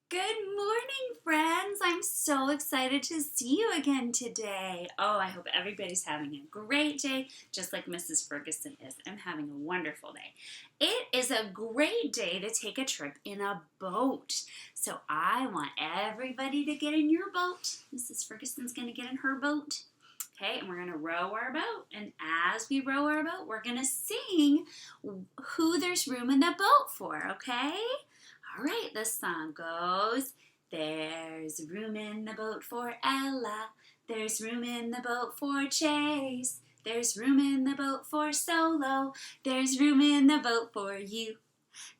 Good morning, friends. I'm so excited to see you again today. Oh, I hope everybody's having a great day, just like Mrs. Ferguson is. I'm having a wonderful day. It is a great day to take a trip in a boat. So I want everybody to get in your boat. Mrs. Ferguson's going to get in her boat. Okay, and we're going to row our boat. And as we row our boat, we're going to sing who there's room in the boat for, okay? All right, the song goes, there's room in the boat for Ella. There's room in the boat for Chase. There's room in the boat for Solo. There's room in the boat for you.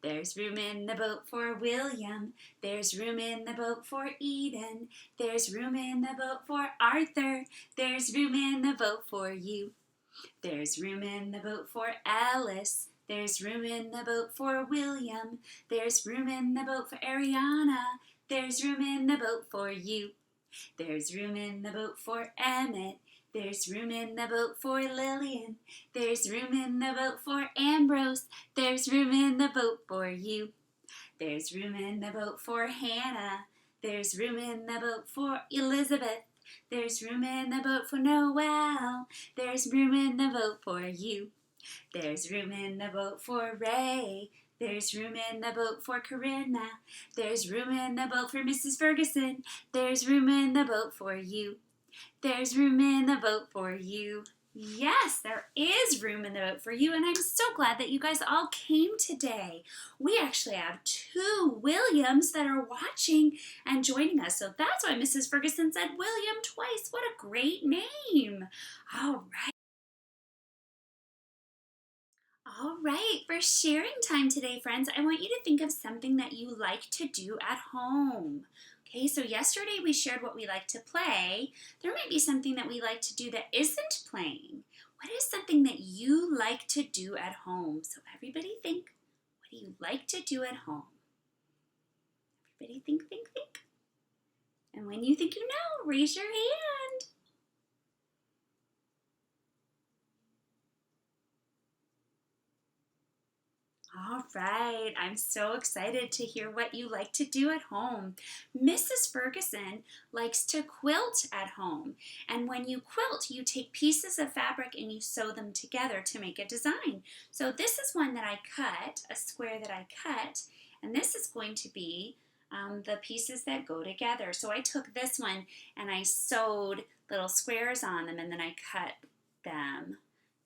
There's room in the boat for William. There's room in the boat for Eden. There's room in the boat for Arthur. There's room in the boat for you. There's room in the boat for Alice. There's room in the boat for William. There's room in the boat for Ariana. There's room in the boat for you. There's room in the boat for Emmett. There's room in the boat for Lillian. There's room in the boat for Ambrose. There's room in the boat for you. There's room in the boat for Hannah. There's room in the boat for Elizabeth. There's room in the boat for Noel. There's room in the boat for you. There's room in the boat for Ray. There's room in the boat for Corinna. There's room in the boat for Mrs. Ferguson. There's room in the boat for you. There's room in the boat for you. Yes, there is room in the boat for you, and I'm so glad that you guys all came today. We actually have two Williams that are watching and joining us, so that's why Mrs. Ferguson said William twice. What a great name. All right. All right, for sharing time today, friends, I want you to think of something that you like to do at home. Okay, so yesterday we shared what we like to play. There might be something that we like to do that isn't playing. What is something that you like to do at home? So everybody think, what do you like to do at home? Everybody think, think, think. And when you think you know, raise your hand. All right, I'm so excited to hear what you like to do at home. Mrs. Ferguson likes to quilt at home. And when you quilt, you take pieces of fabric and you sew them together to make a design. So this is one that I cut, a square that I cut, and this is going to be the pieces that go together. So I took this one and I sewed little squares on them and then I cut them.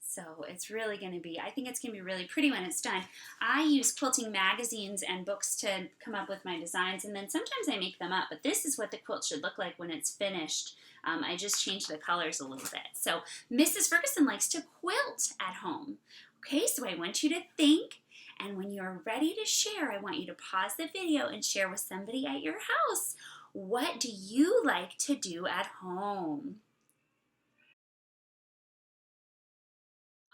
So it's really going to be, I think it's going to be really pretty when it's done. I use quilting magazines and books to come up with my designs, and then sometimes I make them up, but this is what the quilt should look like when it's finished. I just changed the colors a little bit. So Mrs. Ferguson likes to quilt at home. Okay, so I want you to think, and when you're ready to share, I want you to pause the video and share with somebody at your house. What do you like to do at home?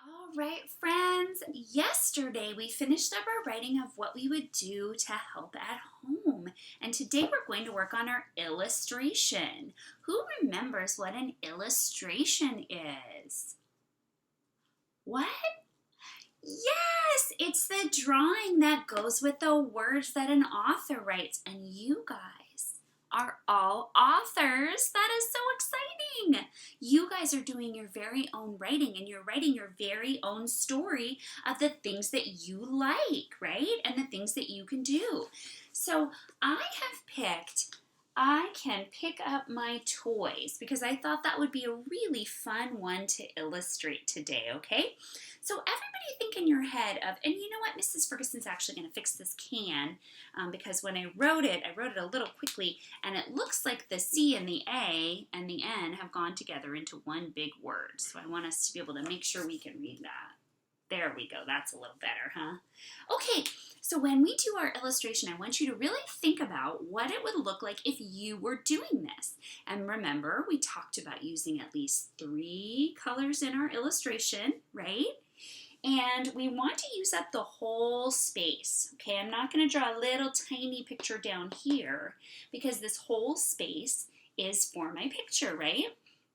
All right, friends. Yesterday we finished up our writing of what we would do to help at home. And today we're going to work on our illustration. Who remembers what an illustration is? What? Yes, it's the drawing that goes with the words that an author writes. And you guys are all authors. That is so exciting. You guys are doing your very own writing and you're writing your very own story of the things that you like, right? And the things that you can do. So I can pick up my toys because I thought that would be a really fun one to illustrate today, okay? So everybody think in your head of, and you know what, Mrs. Ferguson's actually going to fix this can because when I wrote it a little quickly, and it looks like the C and the A and the N have gone together into one big word. So I want us to be able to make sure we can read that. There we go. That's a little better, huh? Okay, so when we do our illustration, I want you to really think about what it would look like if you were doing this. And remember, we talked about using at least 3 colors in our illustration, right? And we want to use up the whole space. Okay, I'm not going to draw a little tiny picture down here because this whole space is for my picture, right?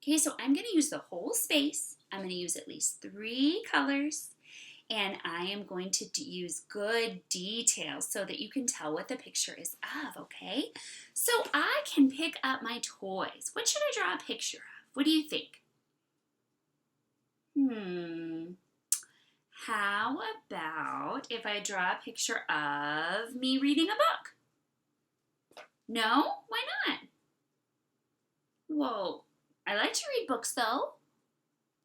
Okay, so I'm going to use the whole space. I'm going to use at least 3 colors. And I am going to use good details so that you can tell what the picture is of, okay? So I can pick up my toys. What should I draw a picture of? What do you think? How about if I draw a picture of me reading a book? No? Why not? Well, I like to read books though.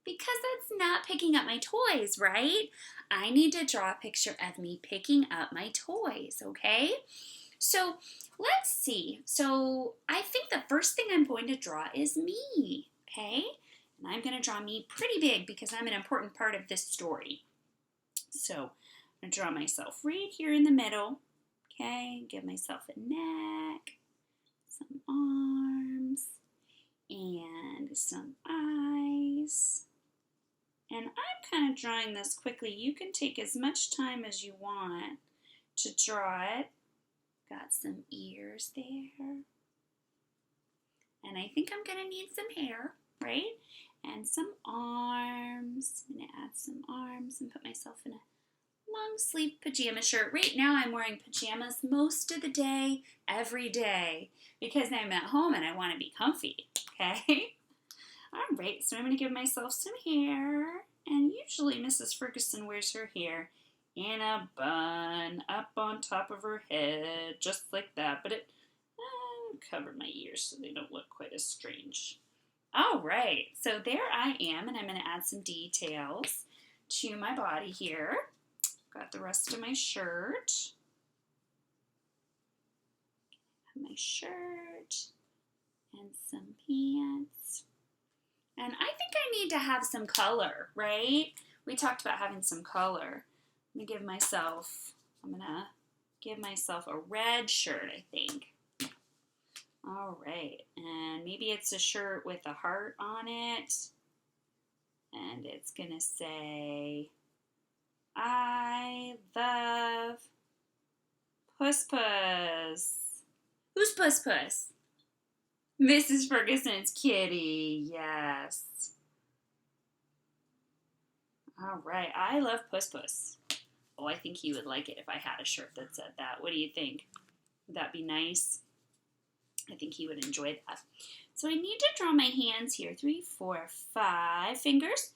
Because that's not picking up my toys, right? I need to draw a picture of me picking up my toys, okay? So let's see. So I think the first thing I'm going to draw is me, okay? And I'm going to draw me pretty big because I'm an important part of this story. So I'm going to draw myself right here in the middle, okay? Give myself a neck, some arms, and some eyes. And I'm kind of drawing this quickly. You can take as much time as you want to draw it. Got some ears there. And I think I'm going to need some hair, right? And some arms. I'm going to add some arms and put myself in a long sleeve pajama shirt. Right now I'm wearing pajamas most of the day, every day, because I'm at home and I want to be comfy, okay? All right, so I'm going to give myself some hair, and usually Mrs. Ferguson wears her hair in a bun up on top of her head, just like that, but it covered my ears so they don't look quite as strange. All right, so there I am, and I'm going to add some details to my body here. Got the rest of my shirt. My shirt and some pants. And I think I need to have some color, right? We talked about having some color. I'm going to give myself a red shirt, I think. All right, and maybe it's a shirt with a heart on it. And it's going to say, I love Puss Puss. Who's Puss Puss? Mrs. Ferguson's kitty, yes. All right, I love Puss Puss. Oh, I think he would like it if I had a shirt that said that. What do you think? Would that be nice? I think he would enjoy that. So I need to draw my hands here, 3, 4, 5 fingers.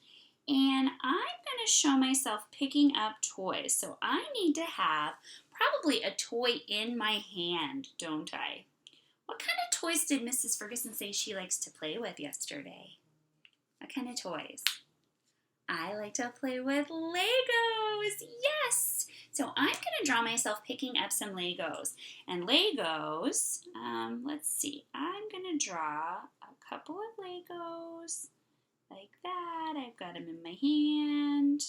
And I'm going to show myself picking up toys. So I need to have probably a toy in my hand, don't I? What kind of toys did Mrs. Ferguson say she likes to play with yesterday? What kind of toys? I like to play with Legos. Yes! So I'm going to draw myself picking up some Legos. And Legos, let's see. I'm going to draw a couple of Legos like that. I've got them in my hand.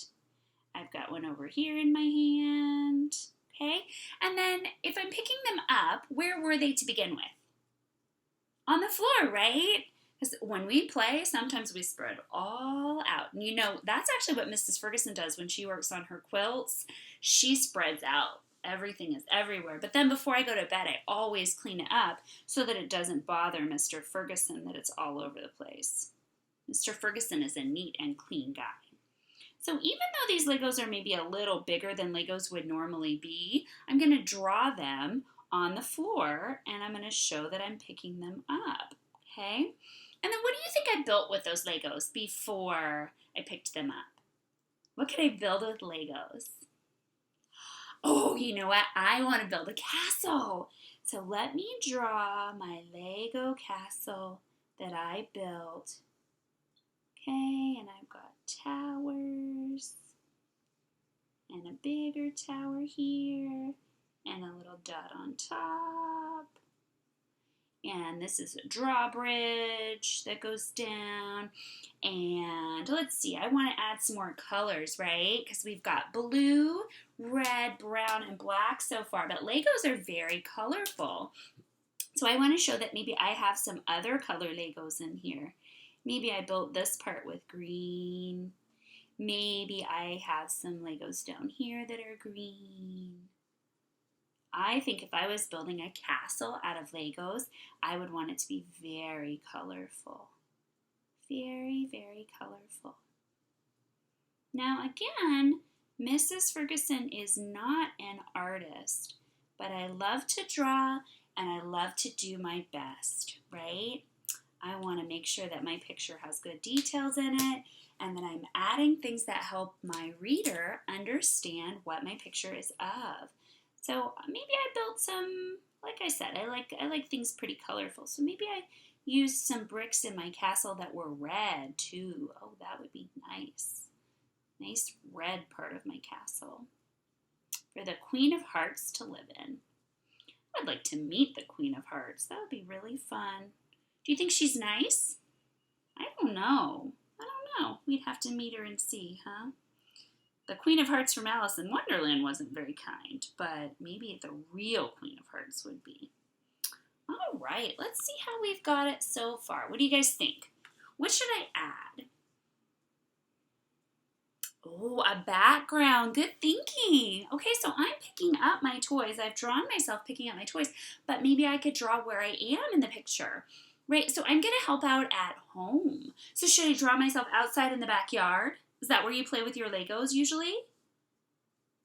I've got one over here in my hand. Okay? And then if I'm picking them up, where were they to begin with? On the floor, right? Because when we play, sometimes we spread all out. And you know, that's actually what Mrs. Ferguson does when she works on her quilts. She spreads out. Everything is everywhere. But then before I go to bed, I always clean it up so that it doesn't bother Mr. Ferguson that it's all over the place. Mr. Ferguson is a neat and clean guy. So even though these Legos are maybe a little bigger than Legos would normally be, I'm going to draw them on the floor, and I'm going to show that I'm picking them up, okay? And then what do you think I built with those Legos before I picked them up? What could I build with Legos? Oh, you know what? I want to build a castle. So let me draw my Lego castle that I built. Okay, and I've got towers, and a bigger tower here, and a little dot on top. And this is a drawbridge that goes down. And let's see, I want to add some more colors, right? Because we've got blue, red, brown, and black so far. But Legos are very colorful. So I want to show that maybe I have some other color Legos in here. Maybe I built this part with green. Maybe I have some Legos down here that are green. I think if I was building a castle out of Legos, I would want it to be very colorful. Very, very colorful. Now again, Mrs. Ferguson is not an artist, but I love to draw and I love to do my best, right? I want to make sure that my picture has good details in it and that I'm adding things that help my reader understand what my picture is of. So maybe I built some, like I said, I like things pretty colorful. So maybe I used some bricks in my castle that were red too. Oh, that would be nice. Nice red part of my castle for the Queen of Hearts to live in. I'd like to meet the Queen of Hearts. That would be really fun. Do you think she's nice? I don't know. We'd have to meet her and see, huh? The Queen of Hearts from Alice in Wonderland wasn't very kind, but maybe the real Queen of Hearts would be. All right, let's see how we've got it so far. What do you guys think? What should I add? Oh, a background. Good thinking. Okay, so I'm picking up my toys. I've drawn myself picking up my toys, but maybe I could draw where I am in the picture, right? So I'm going to help out at home. So should I draw myself outside in the backyard? Is that where you play with your Legos usually?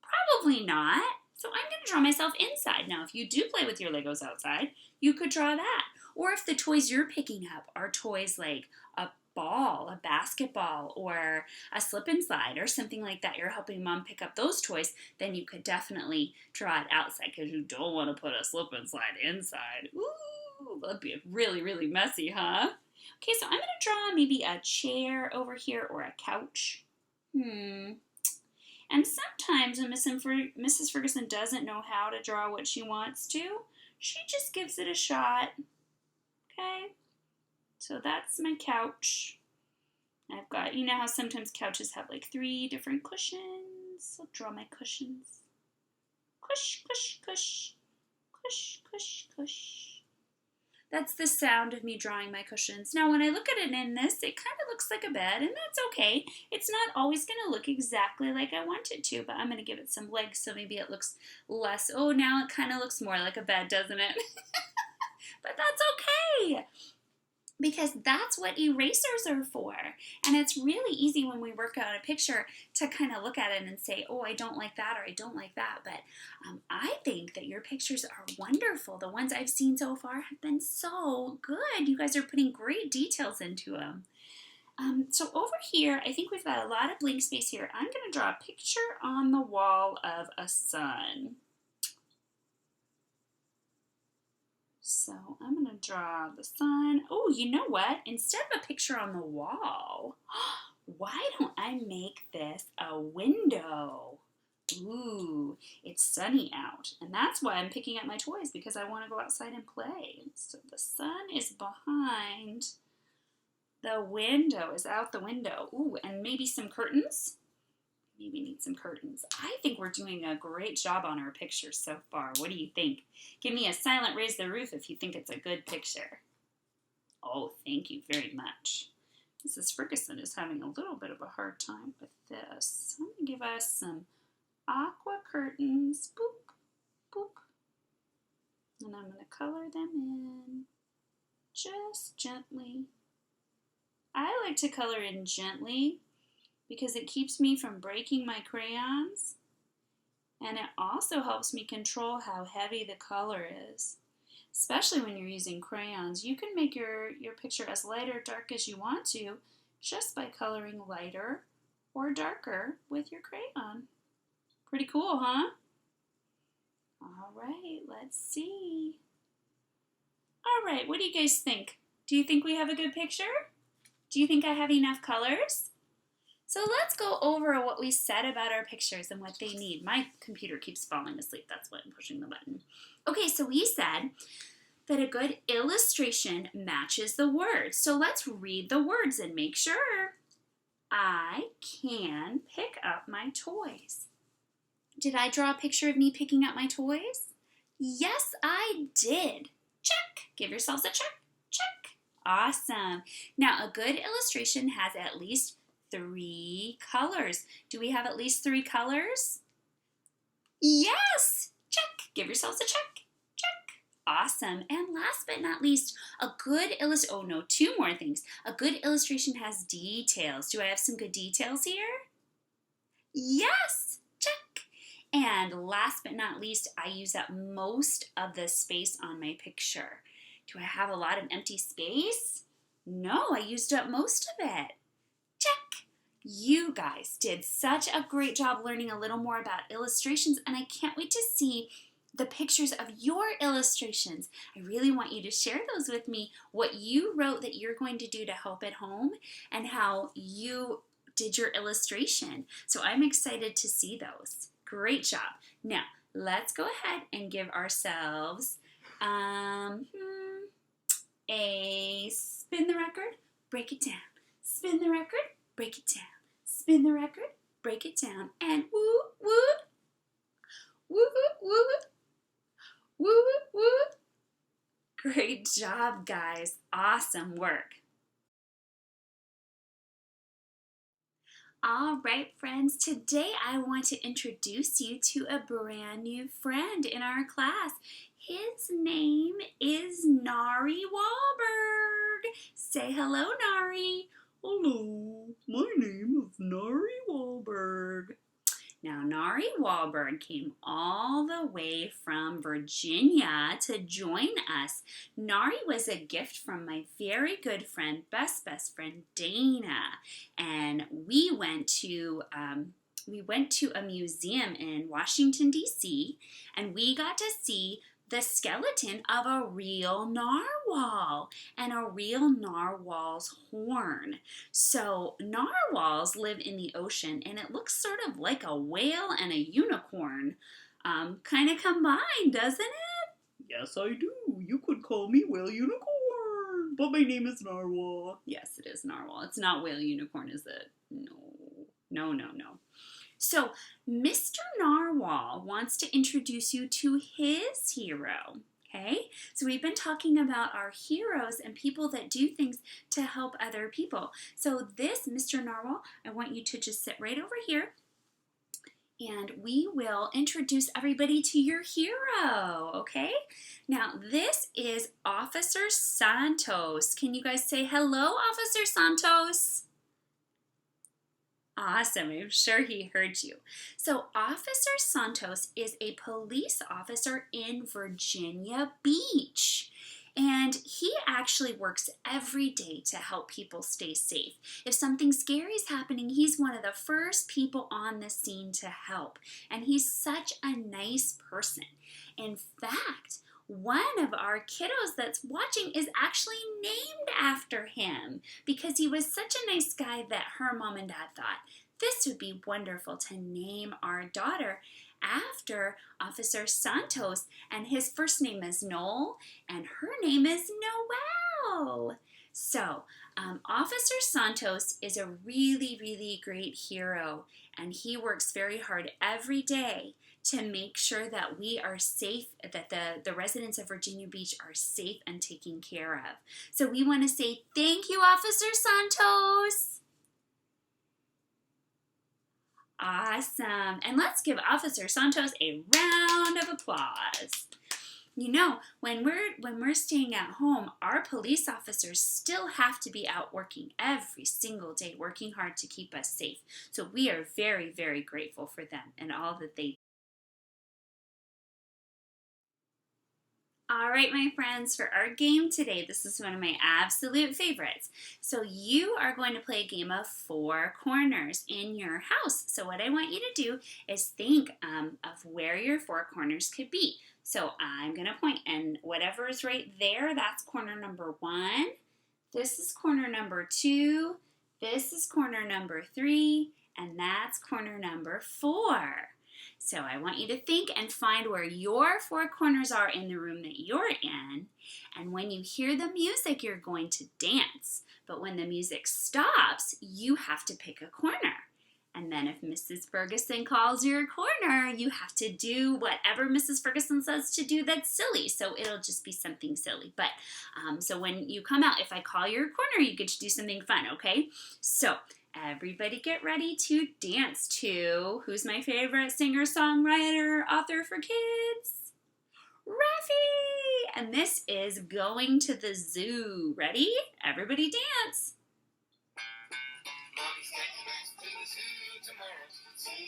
Probably not. So I'm going to draw myself inside. Now, if you do play with your Legos outside, you could draw that. Or if the toys you're picking up are toys like a ball, a basketball, or a slip and slide, or something like that, you're helping mom pick up those toys, then you could definitely draw it outside because you don't want to put a slip and slide inside. Ooh, that'd be really, really messy, huh? Okay, so I'm going to draw maybe a chair over here or a couch. And sometimes when Mrs. Ferguson doesn't know how to draw what she wants to, she just gives it a shot. Okay? So that's my couch. I've got, you know how sometimes couches have like 3 different cushions? I'll draw my cushions. Cush, cush, cush. Cush, cush, cush. That's the sound of me drawing my cushions. Now, when I look at it in this, it kind of looks like a bed, and that's okay. It's not always going to look exactly like I want it to, but I'm going to give it some legs so maybe it looks less. Oh, now it kind of looks more like a bed, doesn't it? But that's okay, because that's what erasers are for. And it's really easy when we work out a picture to kind of look at it and say, oh, I don't like that, or I don't like that. But I think that your pictures are wonderful. The ones I've seen so far have been so good. You guys are putting great details into them. So over here, I think we've got a lot of blank space here. I'm going to draw a picture on the wall of a sun. So I'm going to draw the sun. Oh, you know what? Instead of a picture on the wall, why don't I make this a window? Ooh, it's sunny out. And that's why I'm picking up my toys, because I want to go outside and play. So the sun is behind the window, is out the window. Ooh, and maybe some curtains. Maybe need some curtains. I think we're doing a great job on our pictures so far. What do you think? Give me a silent raise the roof if you think it's a good picture. Oh, thank you very much. Mrs. Ferguson is having a little bit of a hard time with this. I'm going to give us some aqua curtains. Boop, boop. And I'm going to color them in just gently. I like to color in gently because it keeps me from breaking my crayons, and it also helps me control how heavy the color is. Especially when you're using crayons, you can make your picture as light or dark as you want to just by coloring lighter or darker with your crayon. Pretty cool, huh? All right, let's see. All right, what do you guys think? Do you think we have a good picture? Do you think I have enough colors? So let's go over what we said about our pictures and what they need. My computer keeps falling asleep. That's why I'm pushing the button. Okay, so we said that a good illustration matches the words. So let's read the words and make sure. I can pick up my toys. Did I draw a picture of me picking up my toys? Yes, I did. Check. Give yourselves a check. Check. Awesome. Now, a good illustration has at least 3 colors. Do we have at least 3 colors? Yes! Check. Give yourselves a check. Check. Awesome. And last but not least, a good illustration. Oh no, 2 more things. A good illustration has details. Do I have some good details here? Yes, check. And last but not least, I use up most of the space on my picture. Do I have a lot of empty space? No, I used up most of it. Check. You guys did such a great job learning a little more about illustrations, and I can't wait to see the pictures of your illustrations. I really want you to share those with me, what you wrote that you're going to do to help at home, and how you did your illustration. So I'm excited to see those. Great job. Now, let's go ahead and give ourselves a spin the record, break it down. Spin the record, break it down. Spin the record, break it down. And woo, woo, woo, woo, woo, woo. Great job, guys. Awesome work. All right, friends, today I want to introduce you to a brand new friend in our class. His name is Nari Wahlberg. Say hello, Nari. Hello, my name is Nari Wahlberg. Now, Nari Wahlberg came all the way from Virginia to join us. Nari was a gift from my very good friend, best friend, Dana. And we went to a museum in Washington, D.C., and we got to see the skeleton of a real narwhal and a real narwhal's horn. So narwhals live in the ocean, and it looks sort of like a whale and a unicorn kind of combined, doesn't it? Yes, I do. You could call me Whale Unicorn, but my name is Narwhal. Yes, it is narwhal. It's not whale unicorn, is it? No. So, Mr. Narwhal wants to introduce you to his hero, okay? So we've been talking about our heroes and people that do things to help other people. So this, Mr. Narwhal, I want you to just sit right over here, and we will introduce everybody to your hero, okay? Now, this is Officer Santos. Can you guys say hello, Officer Santos? Awesome, I'm sure he heard you. So Officer Santos is a police officer in Virginia Beach. And he actually works every day to help people stay safe. If something scary is happening, he's one of the first people on the scene to help. And he's such a nice person. In fact, one of our kiddos that's watching is actually named after him because he was such a nice guy that her mom and dad thought this would be wonderful to name our daughter after Officer Santos, and his first name is Noel and her name is Noelle. So Officer Santos is a really great hero, and he works very hard every day to make sure that we are safe, that the residents of Virginia Beach are safe and taken care of. So we want to say thank you, Officer Santos. Awesome. And let's give Officer Santos a round of applause. You know, when we're staying at home, our police officers still have to be out working every single day, working hard to keep us safe. So we are very grateful for them and all that they do. All right, my friends, for our game today, this is one of my absolute favorites. So you are going to play a game of 4 corners in your house. So what I want you to do is think of where your 4 corners could be. So I'm going to point, and whatever is right there, that's corner number 1. This is corner number 2. This is corner number 3. And that's corner number 4. So I want you to think and find where your 4 corners are in the room that you're in. And when you hear the music, you're going to dance. But when the music stops, you have to pick a corner. And then if Mrs. Ferguson calls your corner, you have to do whatever Mrs. Ferguson says to do that's silly. So it'll just be something silly. But so when you come out, if I call your corner, you get to do something fun, okay? So everybody get ready to dance to, who's my favorite singer, songwriter, author for kids? Raffi! And this is Going to the Zoo. Ready? Everybody dance. Mommy's taking us to the zoo tomorrow. See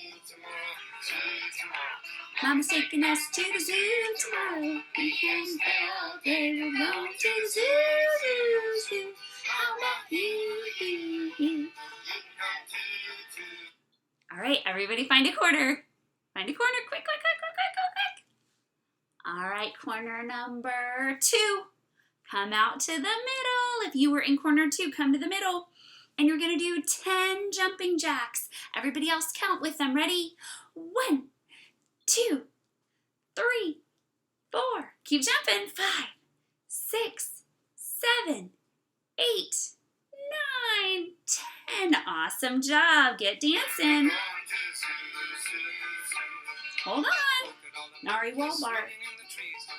Mama's taking us to the zoo tomorrow. We can stay all day. We're going to the zoo, zoo, zoo. How about you? All right, everybody find a corner. Find a corner. Quick, quick, quick, quick, quick, quick, quick. All right, corner number 2. Come out to the middle. If you were in corner 2, come to the middle. And you're going to do 10 jumping jacks. Everybody else count with them. Ready? 1, 2, 3, 4. Keep jumping. 5, 6, 7, 8, 9, 10. Awesome job. Get dancing. Hold on. Nari Walbar.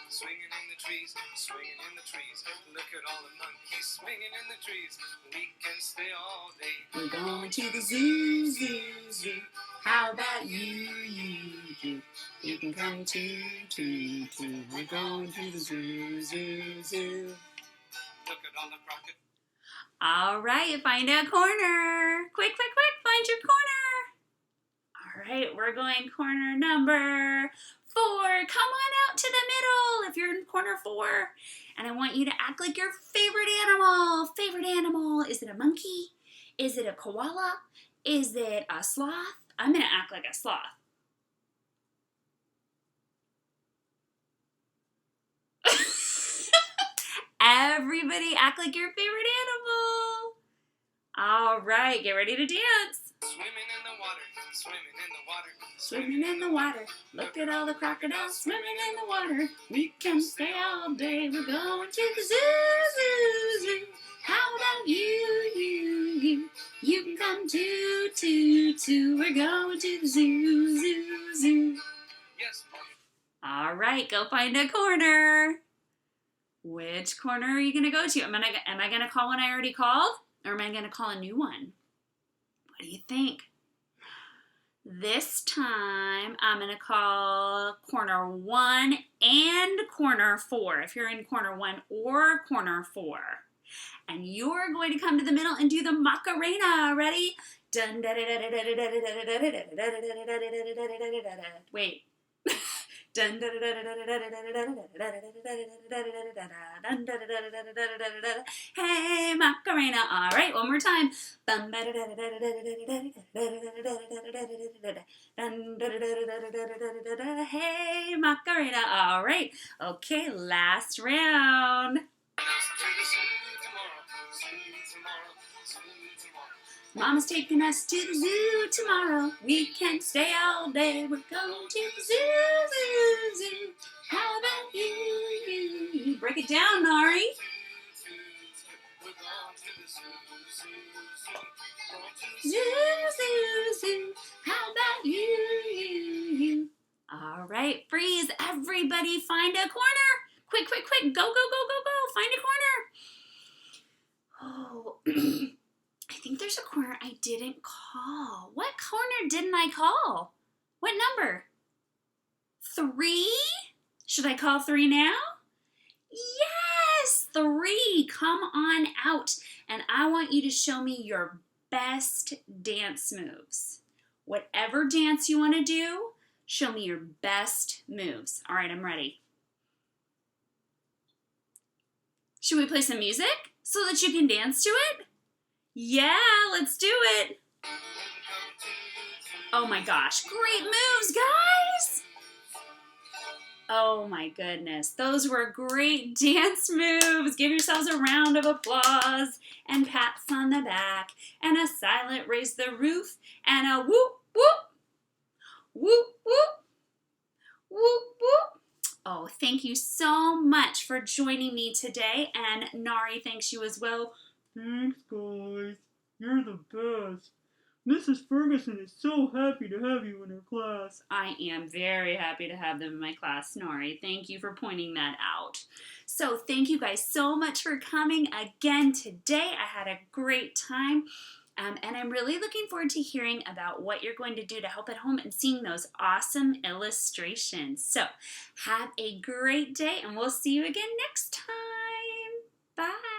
Swinging in the trees, swinging in the trees. Look at all the monkeys swinging in the trees. We can stay all day. We're going to the zoo, zoo, zoo. How about you? You can come too. We're going to the zoo, zoo, zoo. Look at all the crocodiles. All right, find a corner. Quick, quick, quick, find your corner. All right, we're going corner number 4. Come on out to the middle if you're in corner 4. And I want you to act like your favorite animal. Favorite animal. Is it a monkey? Is it a koala? Is it a sloth? I'm going to act like a sloth. Everybody act like your favorite animal. All right, get ready to dance. Swimming in the water, swimming in the water. Swimming in the water. Look at all the crocodiles swimming in the water. We can stay all day. We're going to the zoo, zoo, zoo. How about you? You can come too. We're going to the zoo, zoo, zoo. Yes, Mommy. All right, go find a corner. Which corner are you going to go to? Am I going to call one I already called? Or am I going to call a new one? What do you think? This time, I'm going to call corner 1 and corner 4, if you're in corner 1 or corner 4. And you're going to come to the middle and do the Macarena. Ready? Wait. Hey, Macarena. All right, one more time. Hey, Macarena. All right. Okay, last round. Mama's taking us to the zoo tomorrow. We can't stay all day. We're going to the zoo, zoo, zoo. How about you? Break it down, Nari. Zoo, zoo, zoo. How about you? All right, freeze. Everybody find a corner. Quick, quick, quick. Go, go, go, go, go. Find a corner. Oh, I think there's a corner I didn't call. What corner didn't I call? What number? 3? Should I call 3 now? Yes, 3. Come on out. And I want you to show me your best dance moves. Whatever dance you want to do, show me your best moves. All right, I'm ready. Should we play some music so that you can dance to it? Yeah, let's do it. Oh my gosh, great moves, guys. Oh my goodness, those were great dance moves. Give yourselves a round of applause and pats on the back and a silent raise the roof and a whoop, whoop, whoop, whoop, whoop, whoop. Oh, thank you so much for joining me today, and Nari thanks you as well. Thanks, guys. You're the best. Mrs. Ferguson is so happy to have you in her class. I am very happy to have them in my class, Nari. Thank you for pointing that out. So thank you guys so much for coming again today. I had a great time. And I'm really looking forward to hearing about what you're going to do to help at home and seeing those awesome illustrations. So have a great day, and we'll see you again next time. Bye.